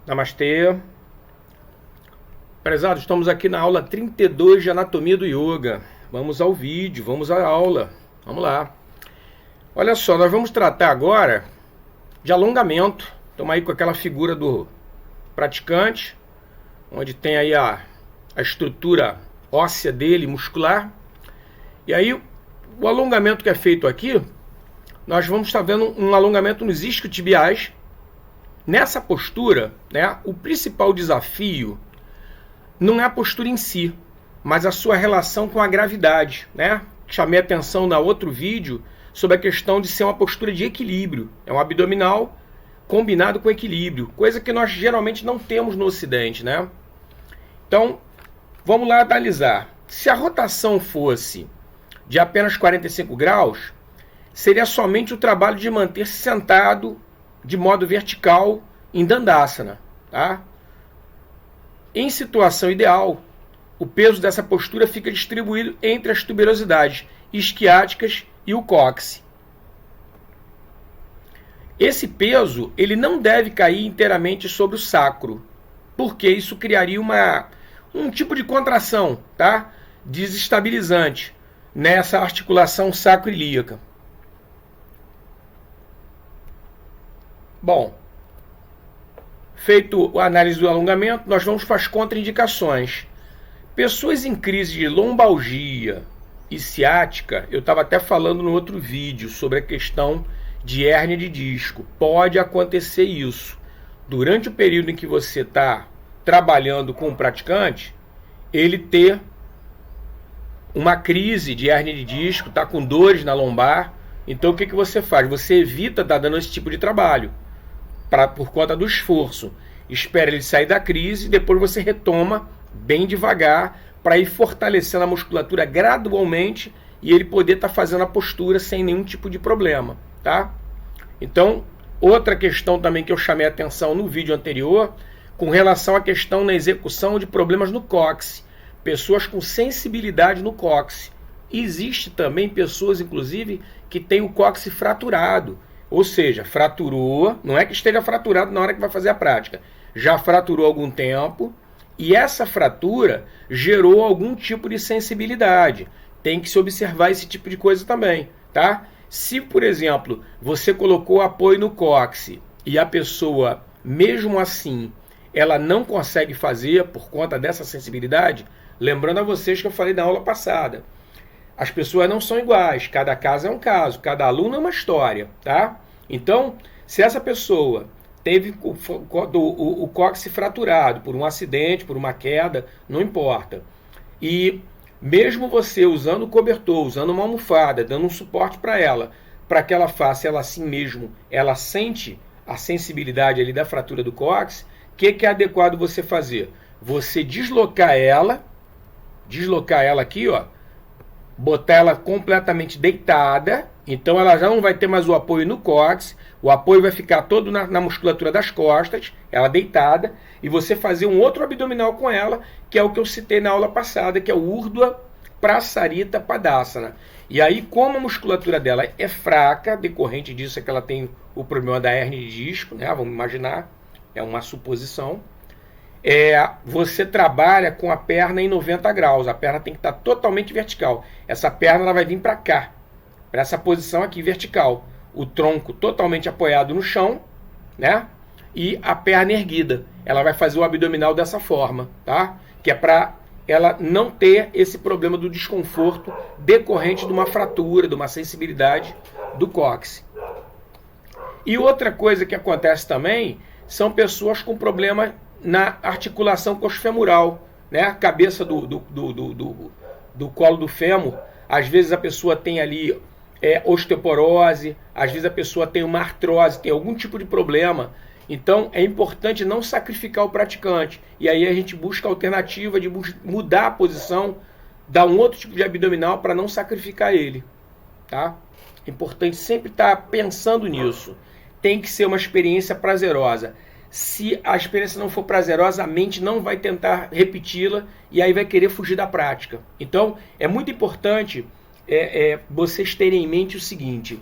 Namastê. Prezados, estamos aqui na aula 32 de Anatomia do Yoga. Vamos ao vídeo, vamos à aula. Vamos lá. Olha só, nós vamos tratar agora de alongamento. Estamos aí com aquela figura do praticante, onde tem aí a estrutura óssea dele, muscular. E aí, o alongamento que é feito aqui, nós vamos estar vendo um alongamento nos isquiotibiais. Nessa postura, né, o principal desafio não é a postura em si, mas a sua relação com a gravidade, né? Chamei atenção no outro vídeo sobre a questão de ser uma postura de equilíbrio. É um abdominal combinado com equilíbrio, coisa que nós geralmente não temos no Ocidente, né? Então, vamos lá analisar. Se a rotação fosse de apenas 45 graus, seria somente o trabalho de manter-se sentado de modo vertical em Dandasana, tá? Em situação ideal, o peso dessa postura fica distribuído entre as tuberosidades isquiáticas e o cóccix. Esse peso ele não deve cair inteiramente sobre o sacro, porque isso criaria um tipo de contração, tá? Desestabilizante nessa articulação sacroiliaca. Bom, feito a análise do alongamento, nós vamos para as contraindicações. Pessoas em crise de lombalgia e ciática, eu estava até falando no outro vídeo sobre a questão de hérnia de disco. Pode acontecer isso. Durante o período em que você está trabalhando com o praticante, ele ter uma crise de hérnia de disco, está com dores na lombar. Então o que você faz? Você evita estar dando esse tipo de trabalho por conta do esforço. Espera ele sair da crise e depois você retoma bem devagar para ir fortalecendo a musculatura gradualmente e ele poder estar fazendo a postura sem nenhum tipo de problema, tá? Então, outra questão também que eu chamei a atenção no vídeo anterior, com relação à questão na execução de problemas no cóccix. Pessoas com sensibilidade no cóccix. Existe também pessoas, inclusive, que têm o cóccix fraturado. Ou seja, fraturou, não é que esteja fraturado na hora que vai fazer a prática. Já fraturou há algum tempo e essa fratura gerou algum tipo de sensibilidade. Tem que se observar esse tipo de coisa também, tá? Se, por exemplo, você colocou apoio no cóccix e a pessoa, mesmo assim, ela não consegue fazer por conta dessa sensibilidade, lembrando a vocês que eu falei na aula passada, as pessoas não são iguais, cada caso é um caso, cada aluno é uma história, tá? Então, se essa pessoa teve o cóccix fraturado por um acidente, por uma queda, não importa. E mesmo você usando o cobertor, usando uma almofada, dando um suporte para que ela faça ela assim mesmo, ela sente a sensibilidade ali da fratura do cóccix, o que é adequado você fazer? Você deslocar ela aqui, ó, botar ela completamente deitada, então ela já não vai ter mais o apoio no cóccix, o apoio vai ficar todo na musculatura das costas, ela deitada, e você fazer um outro abdominal com ela, que é o que eu citei na aula passada, que é o Urdhva Prasarita Padasana. E aí, como a musculatura dela é fraca, decorrente disso é que ela tem o problema da hérnia de disco, né? Vamos imaginar, é uma suposição. Você trabalha com a perna em 90 graus, a perna tem que estar totalmente vertical. Essa perna ela vai vir para cá, para essa posição aqui vertical. O tronco totalmente apoiado no chão, né? E a perna erguida. Ela vai fazer o abdominal dessa forma, tá? Que é para ela não ter esse problema do desconforto decorrente de uma fratura, de uma sensibilidade do cóccix. E outra coisa que acontece também são pessoas com problema na articulação coxofemoral, né? A cabeça do colo do fêmur. Às vezes a pessoa tem ali osteoporose, às vezes a pessoa tem uma artrose, tem algum tipo de problema. Então é importante não sacrificar o praticante. E aí a gente busca a alternativa de mudar a posição, dar um outro tipo de abdominal para não sacrificar ele, tá? É importante sempre estar pensando nisso. Tem que ser uma experiência prazerosa. Se a experiência não for prazerosa, a mente não vai tentar repeti-la e aí vai querer fugir da prática. Então, é muito importante vocês terem em mente o seguinte: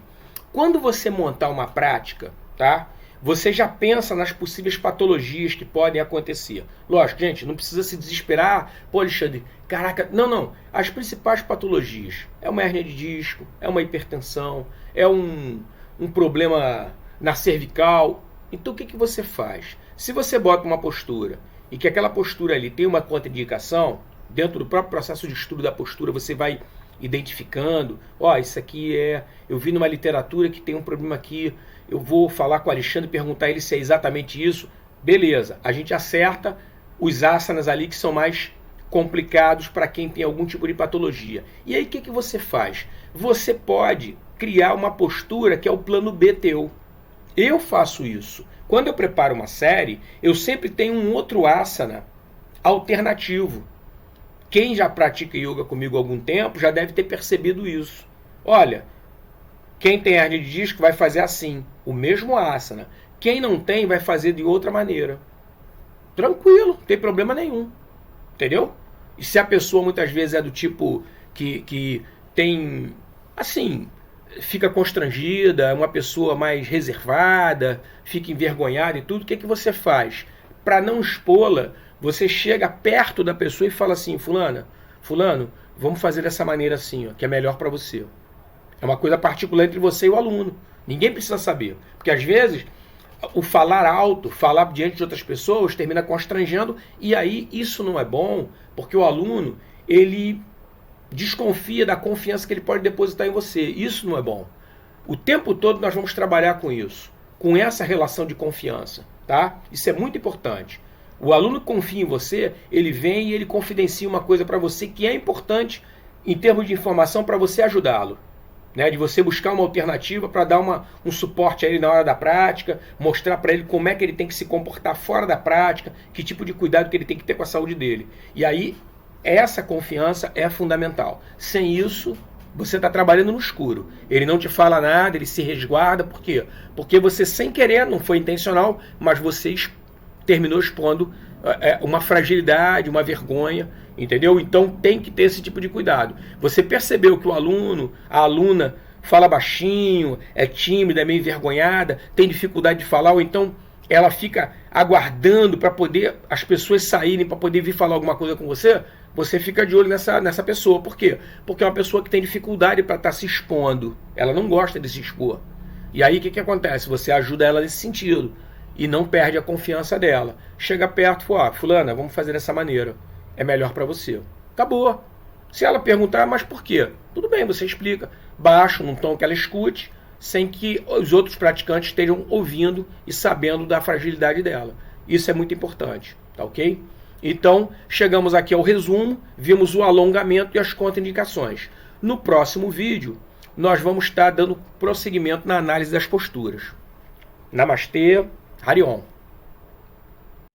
quando você montar uma prática, tá? você já pensa nas possíveis patologias que podem acontecer. Lógico, gente, não precisa se desesperar. Pô, Alexandre, caraca, não. As principais patologias é uma hérnia de disco, é uma hipertensão, é um problema na cervical. Então o que você faz? Se você bota uma postura e que aquela postura ali tem uma contraindicação, dentro do próprio processo de estudo da postura você vai identificando, isso aqui eu vi numa literatura que tem um problema aqui, eu vou falar com o Alexandre e perguntar a ele se é exatamente isso. Beleza, a gente acerta os asanas ali que são mais complicados para quem tem algum tipo de patologia. E aí o que você faz? Você pode criar uma postura que é o plano B teu. Eu faço isso. Quando eu preparo uma série, eu sempre tenho um outro asana alternativo. Quem já pratica yoga comigo há algum tempo já deve ter percebido isso. Olha, quem tem hérnia de disco vai fazer assim, o mesmo asana. Quem não tem vai fazer de outra maneira. Tranquilo, não tem problema nenhum. Entendeu? E se a pessoa muitas vezes é do tipo que tem, assim, fica constrangida, é uma pessoa mais reservada, fica envergonhada e tudo, o que você faz? Para não expô-la, você chega perto da pessoa e fala assim, fulano, vamos fazer dessa maneira assim, que é melhor para você. É uma coisa particular entre você e o aluno. Ninguém precisa saber. Porque às vezes o falar alto, falar diante de outras pessoas termina constrangendo, e aí isso não é bom, porque o aluno, ele desconfia da confiança que ele pode depositar em você. Isso não é bom. O tempo todo nós vamos trabalhar com isso, com essa relação de confiança, tá? Isso é muito importante. O aluno confia em você, ele vem e ele confidencia uma coisa para você que é importante em termos de informação para você ajudá-lo. Né, de você buscar uma alternativa para dar um suporte a ele na hora da prática, mostrar para ele como é que ele tem que se comportar fora da prática, que tipo de cuidado que ele tem que ter com a saúde dele. E aí, essa confiança é fundamental. Sem isso, você está trabalhando no escuro. Ele não te fala nada, ele se resguarda. Por quê? Porque você, sem querer, não foi intencional, mas você terminou expondo uma fragilidade, uma vergonha, entendeu? Então tem que ter esse tipo de cuidado. Você percebeu que o aluno, a aluna fala baixinho, é tímida, é meio envergonhada, tem dificuldade de falar, ou então ela fica aguardando para poder as pessoas saírem para poder vir falar alguma coisa com você, você fica de olho nessa pessoa. Por quê? Porque é uma pessoa que tem dificuldade para estar se expondo. Ela não gosta de se expor. E aí o que acontece? Você ajuda ela nesse sentido e não perde a confiança dela. Chega perto e fala, fulana, vamos fazer dessa maneira. É melhor para você. Acabou. Se ela perguntar, mas por quê? Tudo bem, você explica. Baixo, num tom que ela escute, sem que os outros praticantes estejam ouvindo e sabendo da fragilidade dela. Isso é muito importante, tá ok? Então, chegamos aqui ao resumo, vimos o alongamento e as contraindicações. No próximo vídeo, nós vamos estar dando prosseguimento na análise das posturas. Namastê, Hariom.